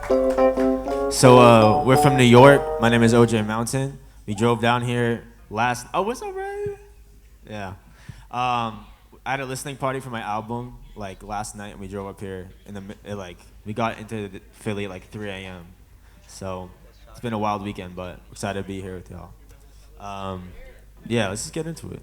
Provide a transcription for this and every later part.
So we're from New York. My name is OJ Mountain. We drove down here last. Oh, what's up, Ray? Yeah. I had a listening party for my album like last night, and we drove up here we got into Philly at like 3 a.m. So it's been a wild weekend, but excited to be here with y'all. Yeah, let's just get into it.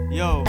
Yo.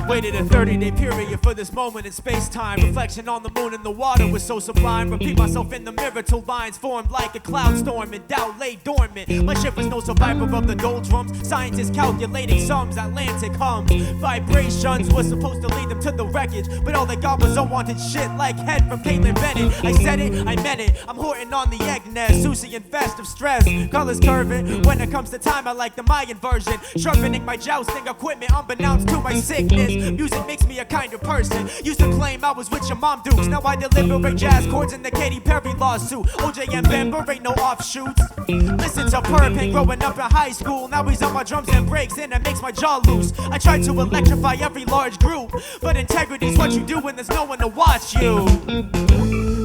Waited a 30-day period for this moment in space-time. Reflection on the moon and the water was so sublime. Repeat myself in the mirror till lines formed like a cloud storm and doubt lay dormant. My ship was no survivor of the doldrums. Scientists calculating sums, Atlantic hums. Vibrations was supposed to lead them to the wreckage, but all they got was unwanted shit like head from Caitlin Bennett. I said it, I meant it. I'm horting on the egg nest, Susie and festive stress. Colors curving. When it comes to time, I like the Mayan version. Sharpening my jousting equipment unbeknownst to my sickness. Music makes me a kind of person. Used to claim I was with your mom dukes. Now I deliberate jazz chords in the Katy Perry lawsuit. OJ and Bember ain't no offshoots. Listen to Purpin growing up in high school. Now he's on my drums and breaks and it makes my jaw loose. I try to electrify every large group, but integrity's what you do when there's no one to watch you.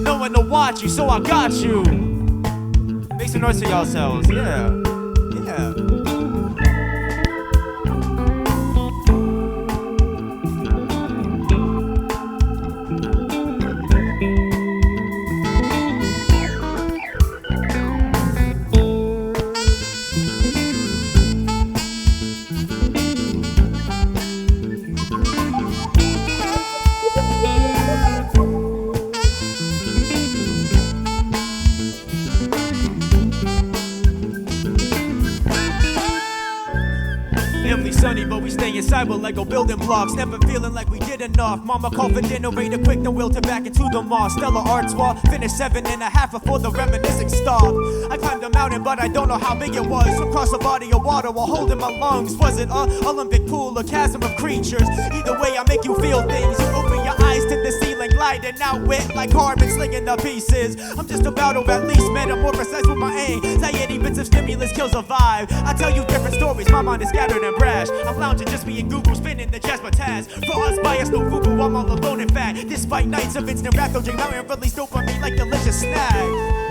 No one to watch you, so I got you. Make some noise for yourselves, yeah. Yeah. Sunny, but we stay inside with Lego building blocks. Never feeling like we did enough. Mama called for dinner, raided quick, then wilted back into the mall. Stella Arts Wall, finished 7.5 before the reminiscing stopped. I climbed a mountain, but I don't know how big it was. Across a body of water while holding my lungs. Was it a Olympic pool, a chasm of creatures? Either way, I make you feel things. You open your eyes to the ceiling, gliding out wit like carbon, slinging the pieces. I'm just about to at least metamorphosize with my anxiety. Bits of stimulus kills a vibe. I tell you different stories, my mind is scattered and brash. I'm lounging, just me and Google, spinning the jazz taz. For us, bias, no Google, I'm all alone in fact. Despite nights of instant rap, though, J Mountain released dopamine like delicious snacks.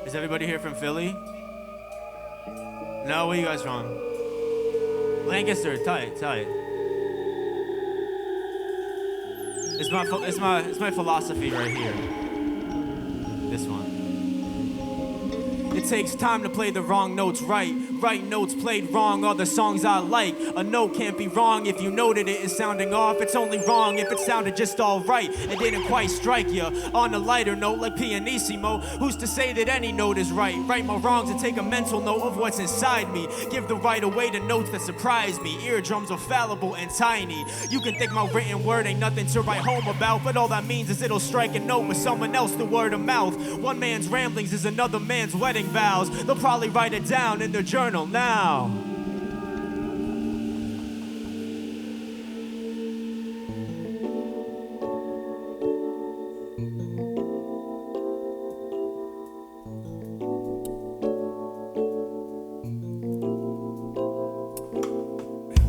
Is everybody here from Philly? No, where you guys from? Lancaster, tight. It's my philosophy right here. This one. It takes time to play the wrong notes right. Right notes played wrong are the songs I like. A note can't be wrong if you noted it is sounding off. It's only wrong if it sounded just alright. It didn't quite strike ya. On a lighter note like pianissimo. Who's to say that any note is right? Right my wrongs and take a mental note of what's inside me. Give the right away to notes that surprise me. Eardrums are fallible and tiny. You can think my written word ain't nothing to write home about, but all that means is it'll strike a note with someone else through word of mouth. One man's ramblings is another man's wedding vows. They'll probably write it down in their journal now.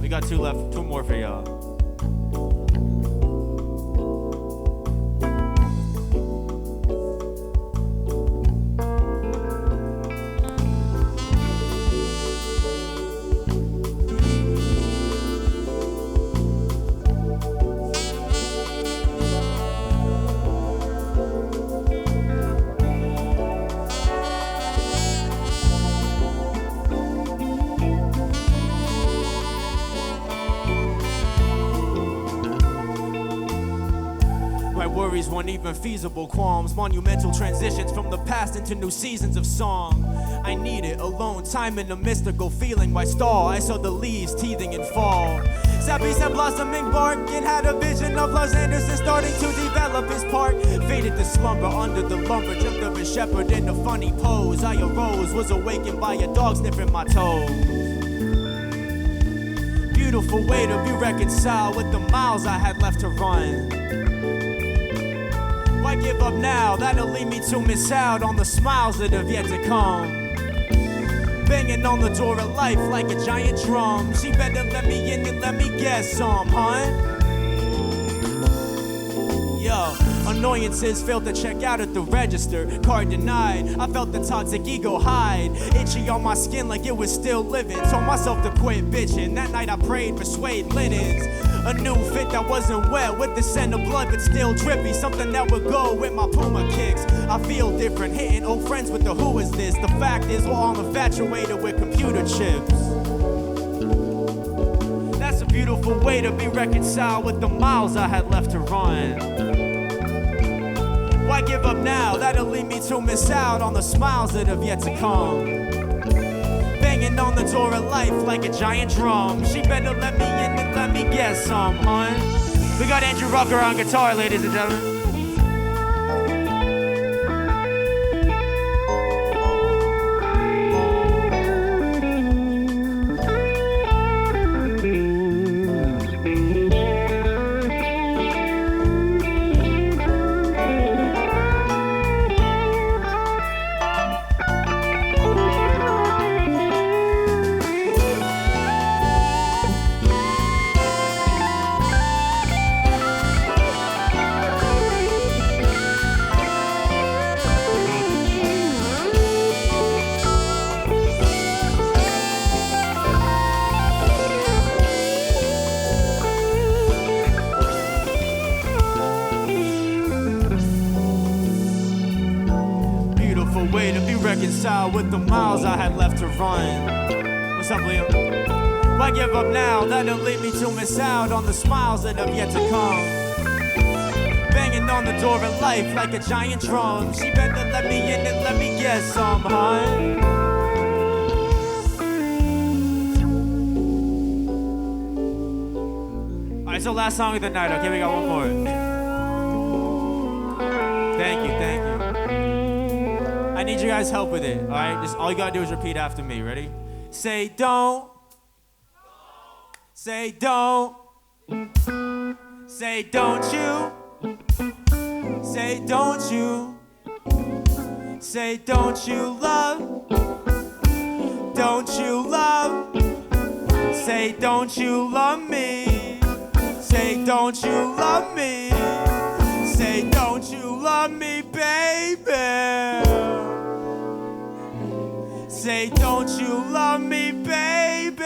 We got two left, two more for y'all. Weren't even feasible qualms, monumental transitions from the past into new seasons of song. I need it alone, time in a mystical feeling. Why stall? I saw the leaves teething in fall. Sappies and blossoming bark, and had a vision of Lars Anderson starting to develop his part. Faded to slumber under the lumber, dreamt of a shepherd in a funny pose. I arose, was awakened by a dog sniffing my toes. Beautiful way to be reconciled with the miles I had left to run. Why give up now? That'll lead me to miss out on the smiles that have yet to come. Banging on the door of life like a giant drum. She better let me in and let me guess some, huh? Yo, annoyances failed to check out at the register. Card denied, I felt the toxic ego hide. Itchy on my skin like it was still living. Told myself to quit bitching. That night I prayed for suede linens. A new fit that wasn't wet with the scent of blood but still drippy. Something that would go with my Puma kicks. I feel different, hitting old friends with the who is this. The fact is we're all infatuated with computer chips. That's a beautiful way to be reconciled with the miles I had left to run. Why give up now? That'll lead me to miss out on the smiles that have yet to come. Banging on the door of life like a giant drum. She better let me in and let me guess some, hun. We got Andrew Rucker on guitar, ladies and gentlemen. Reconcile with the miles I had left to run. What's up, Liam? Why give up now? That'll lead me to miss out on the smiles that have yet to come. Banging on the door of life like a giant drum. She better let me in and let me guess some, hun. Alright, so last song of the night. Okay, we got one more. Thank you. I need you guys' help with it, all right? Just all you gotta do is repeat after me. Ready? Say don't. Say don't. Say don't you. Say don't you. Say don't you love. Don't you love. Say don't you love me. Say don't you love me. Say don't you love me, baby. say, don't you love me, baby?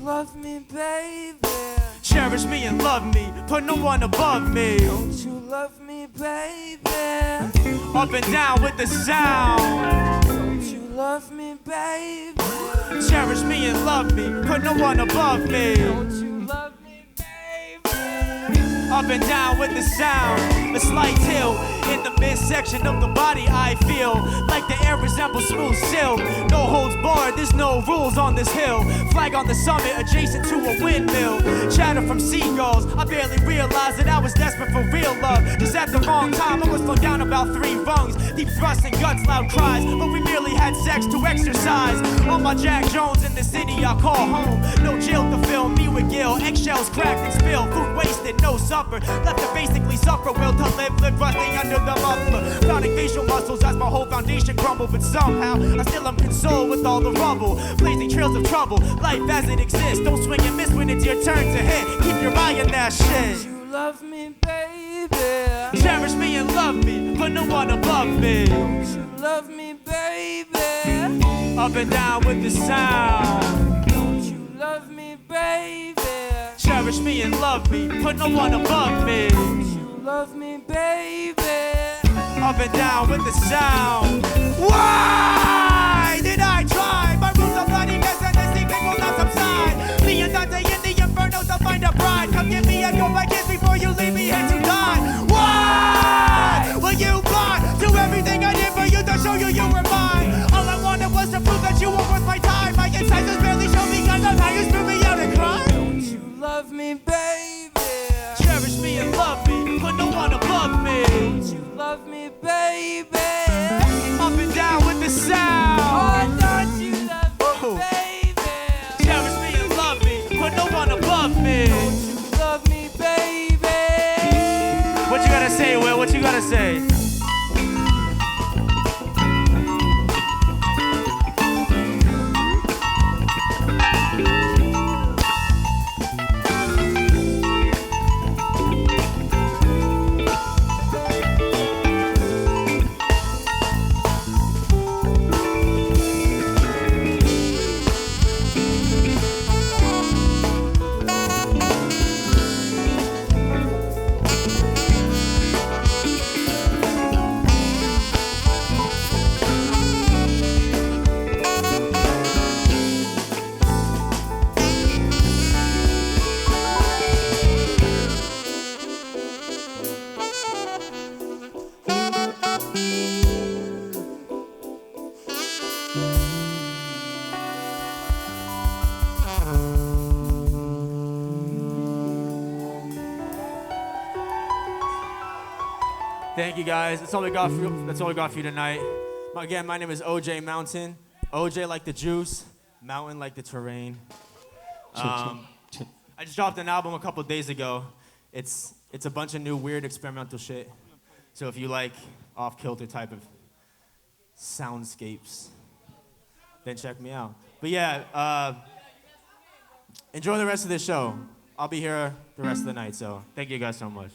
Love me, baby. Cherish me and love me, put no one above me. Don't you love me, baby? Up and down with the sound. Don't you love me, baby? Cherish me and love me, put no one above me. Don't you love me, baby? Up and down with the sound. A slight hill in the midsection of the body I feel like the air resembles smooth silk. No holds barred, there's no rules on this hill. Flag on the summit adjacent to a windmill. Chatter from seagulls, I barely realized that I was desperate for real love. Just at the wrong time, I was slowed down about 3 rungs. Deep thrusts and guts, loud cries, but we merely had sex to exercise. On my Jack Jones in the city I call home. No jail to fill me with Gil. Eggshells cracked and spilled, food wasted, no supper. Left to basically suffer, will to live rusting under the muffler. Crowding facial muscles as my whole foundation crumbled. But somehow, I still am consoled with all the rubble. Blazing trails of trouble, life as it exists. Don't swing and miss when it's your turn to hit. Keep your eye on that shit. You love me, baby. Cherish me and love me, put no one above me. You love me, baby. Up and down with the sound. Don't you love me, baby? Cherish me and love me, put no one above me. You love me, baby. Up and down with the sound. Why did I try? My rules are bloody mess and the secret will not subside. Me and Dante in the inferno to find a bride. Come give me a go by kiss before you leave me here to die. Why were you blind to everything I did for you to show you you were mine? All I wanted was to prove that you were worth my time. My incisors barely show me I love how you screw me out and cry. Don't you love me, baby? Cherish me and love me, put no one above me. Don't you love me, baby? Up and down with the sound. Oh, don't you love me, baby? Cherish me and love me, put no one above me. Don't you love me, baby? What you gotta say, Will? What you gotta say? Thank you guys. That's all we got for you. That's all we got for you tonight. Again, my name is OJ Mountain. OJ like the juice, Mountain like the terrain. I just dropped an album a couple days ago. It's a bunch of new weird experimental shit. So if you like off-kilter type of soundscapes, then check me out. But yeah, enjoy the rest of this show. I'll be here the rest of the night. So thank you guys so much.